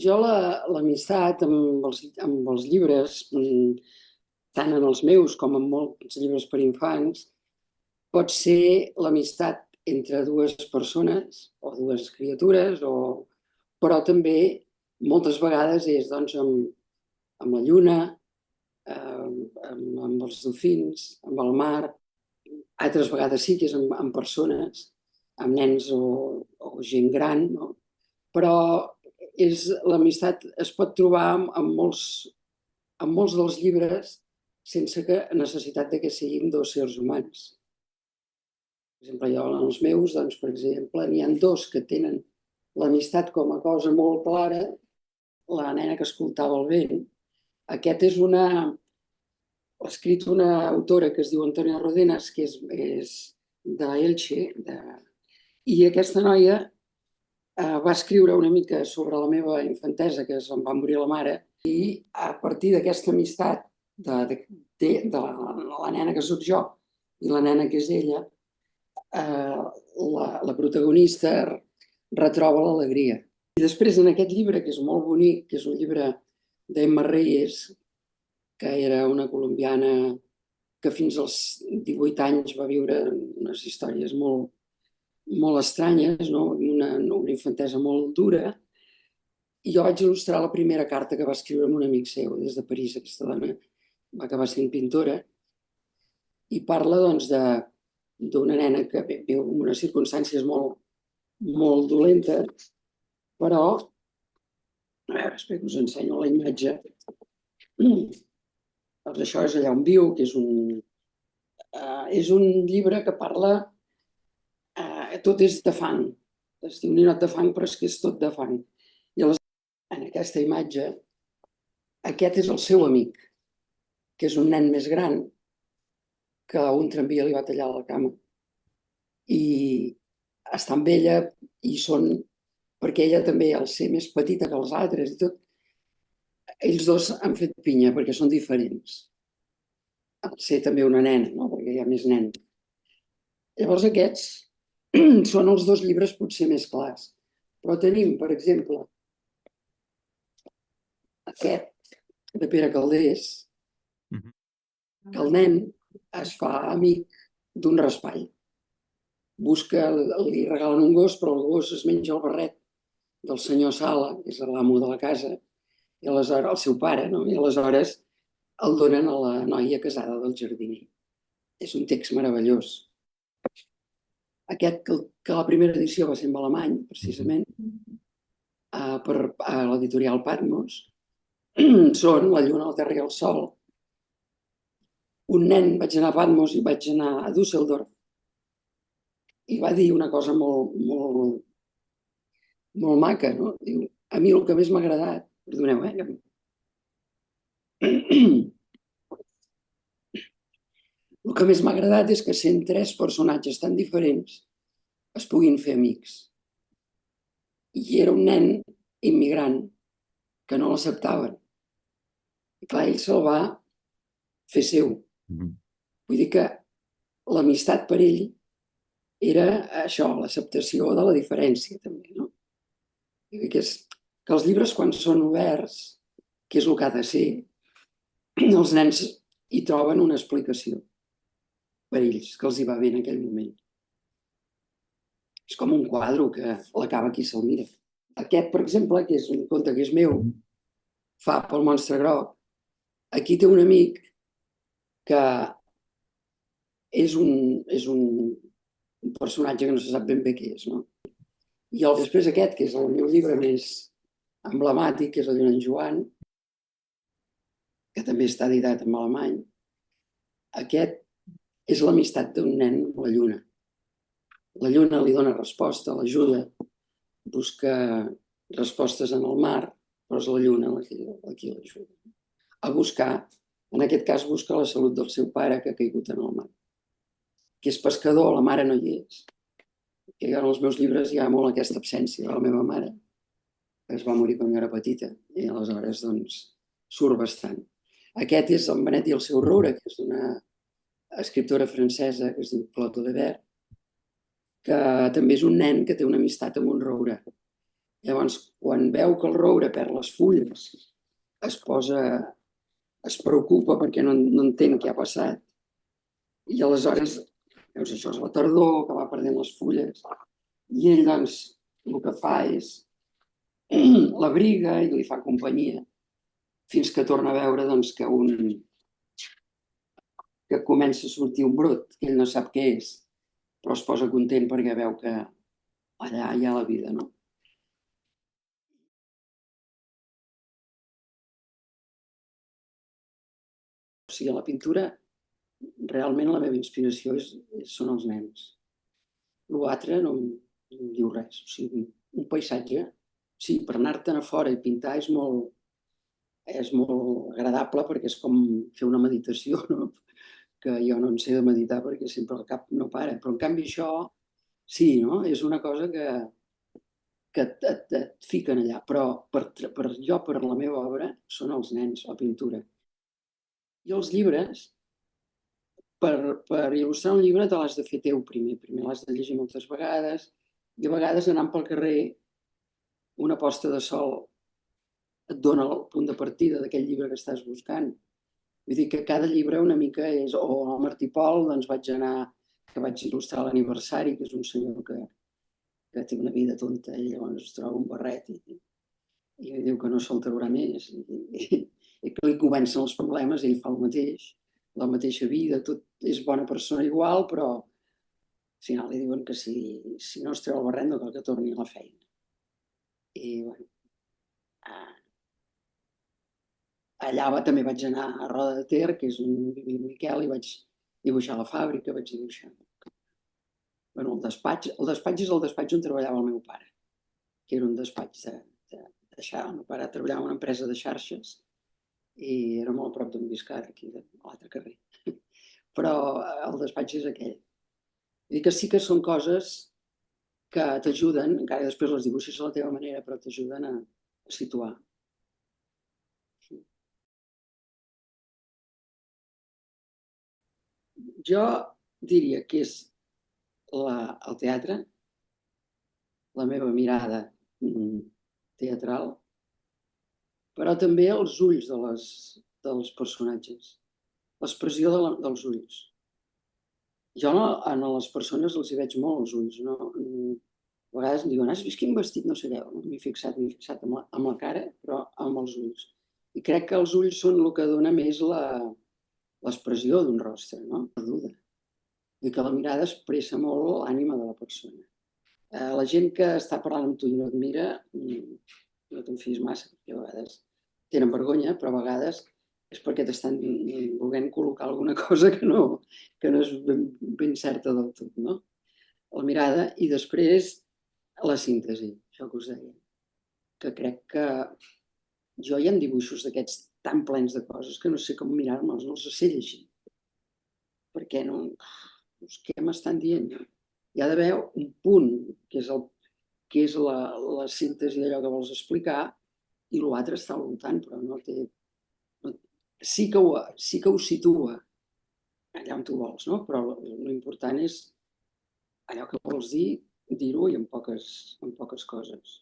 Jo l'amistat amb els llibres, tant en els meus com en molts llibres per infants, pot ser l'amistat entre dues persones o dues criatures, però també moltes vegades és doncs, amb la lluna, amb els dofins, amb el mar. Altres vegades sí que és amb persones, amb nens o gent gran, no? Però l'amistat es pot trobar en molts dels llibres sense necessitat de que siguin dos sers humans. Per exemple, jo en els meus, doncs, per exemple, n'hi ha dos que tenen l'amistat com a cosa molt clara, la nena que escoltava el vent. Aquest és l'ha escrit una autora que es diu Antonia Rodenas, que és d'Elche, i aquesta noia va escriure una mica sobre la meva infantesa, que em va morir la mare, i a partir d'aquesta amistat de la nena que sóc jo i la nena que és ella, la protagonista retroba l'alegria. I després en aquest llibre, que és molt bonic, que és un llibre d'Emma Reyes, que era una colombiana que fins als 18 anys va viure unes històries molt estranyes, no? Una infantesa molt dura. I jo vaig il·lustrar la primera carta que va escriure amb un amic seu des de París. Aquesta dona va acabar sent pintora i parla doncs, d'una nena que viu en unes circumstàncies molt dolentes, però, a veure, espera que us ensenyo la imatge. Doncs això és allà on viu, que és un llibre que parla, tot és de fang. Es diu Ninot de fang, però és que és tot de fang. I en aquesta imatge, aquest és el seu amic, que és un nen més gran que un tramvia li va tallar la cama. I està amb ella i perquè ella també, al ser més petita que els altres i tot, ells dos han fet pinya perquè són diferents. Al ser també una nena, no? Perquè hi ha més nens. Llavors aquests són els dos llibres potser més clars. Però tenim, per exemple, aquest de Pere Calders, que el nen es fa amic d'un raspall. Li regalen un gos, però el gos es menja el barret del senyor Sala, que és l'amo de la casa, i aleshores, el seu pare, no? I aleshores el donen a la noia casada del jardiner. És un text meravellós. Aquest, que la primera edició va ser en alemany, precisament, per l'editorial Patmos, són La lluna, la terra i el sol. Un nen, vaig anar a Patmos i vaig anar a Düsseldorf, i va dir una cosa molt maca, no? Diu, a mi el que més m'ha agradat, perdoneu, el que més m'ha agradat és que sent tres personatges tan diferents es puguin fer amics. I era un nen immigrant que no l'acceptaven. I clar, ell se'l va fer seu. Vull dir que l'amistat per ell era això, l'acceptació de la diferència, també, no? Que els llibres, quan són oberts, que és el que ha de ser, els nens hi troben una explicació per ells, que els hi va bé en aquell moment. És com un quadre que l'acaba qui se'l mira. Aquest, per exemple, que és un conte que és meu, fa pel monstre groc. Aquí té un amic que és un personatge que no se sap ben bé què és, no? I després aquest, que és el meu llibre més emblemàtic, que és el d'en Joan, que també està editat en alemany. Aquest és l'amistat d'un nen amb la lluna. La lluna li dona resposta, l'ajuda, busca respostes en el mar, però és la lluna la qui l'ajuda. A buscar, en aquest cas, busca la salut del seu pare que ha caigut en el mar. Que és pescador, la mare no hi és. Que en els meus llibres hi ha molt aquesta absència de la meva mare, que es va morir quan jo era petita, i aleshores doncs surt bastant. Aquest és en Benet i el seu roure, que és d'una escriptora francesa que es diu Claude Lebert, que també és un nen que té una amistat amb un roure. Llavors, quan veu que el roure perd les fulles, es preocupa perquè no entén què ha passat. I aleshores, veus, això és la tardor, que va perdent les fulles. I ell, doncs, el que fa és l'abriga i li fa companyia fins que torna a veure doncs, que comença a sortir un brot, que ell no sap què és, però es posa content perquè veu que allà hi ha la vida, no? O sigui, la pintura, realment la meva inspiració són els nens. L'altre no em diu res. O sigui, un paisatge, sí, per anar-te'n a fora i pintar és molt agradable perquè és com fer una meditació, no? Que jo no en sé de meditar perquè sempre el cap no para. Però en canvi això, sí, no? És una cosa que et fiquen allà. Però per la meva obra, són els nens, la pintura. I els llibres, per il·lustrar un llibre te l'has de fer teu primer. Primer l'has de llegir moltes vegades i a vegades anant pel carrer una posta de sol et dona el punt de partida d'aquell llibre que estàs buscant. Vull dir que cada llibre una mica és... O el Martí Pol, doncs vaig anar, que vaig il·lustrar l'aniversari, que és un senyor que té una vida tonta i llavors es troba un barret i diu que no se'l traurà més i que li comencen els problemes i ell fa el mateix, la mateixa vida, tot és bona persona igual, però al final li diuen que si no es treu el barret no cal que torni a la feina. I bueno, allà també vaig anar a Roda de Ter, que és on vivia en Miquel, i vaig dibuixar la fàbrica, vaig dibuixar... Bueno, el despatx és el despatx on treballava el meu pare, que era un despatx de xarxa. El meu pare treballava en una empresa de xarxes i era molt a prop d'on visc ara, aquí a l'altre carrer. Però el despatx és aquell. Vull dir que sí que són coses que t'ajuden, encara després les dibuixes a la teva manera, però t'ajuden a situar. Jo diria que és el teatre, la meva mirada teatral, però també els ulls dels personatges, l'expressió dels ulls. Jo a les persones els hi veig molt els ulls, no? A vegades em diuen, has vist quin vestit? No sé què, m'he fixat amb la cara, però amb els ulls. I crec que els ulls són el que dona més l'expressió d'un rostre, no? Perduda. I que la mirada expressa molt l'ànima de la persona. La gent que està parlant amb tu i no et mira, no te'n fiïs massa, perquè a vegades tenen vergonya, però a vegades és perquè t'estan volent col·locar alguna cosa que no és ben certa del tot, no? La mirada i després la síntesi, això que us deia, que crec que jo hi ha dibuixos d'aquests tan plens de coses que no sé com mirar-me'ls, no els sé llegir. Perquè no... Què m'estan dient? Hi ha d'haver un punt, que és la síntesi d'allò que vols explicar, i l'altre està al voltant, però no té... Sí que ho situa allà on tu vols, no? Però l'important és allò que vols dir, dir-ho i en poques coses.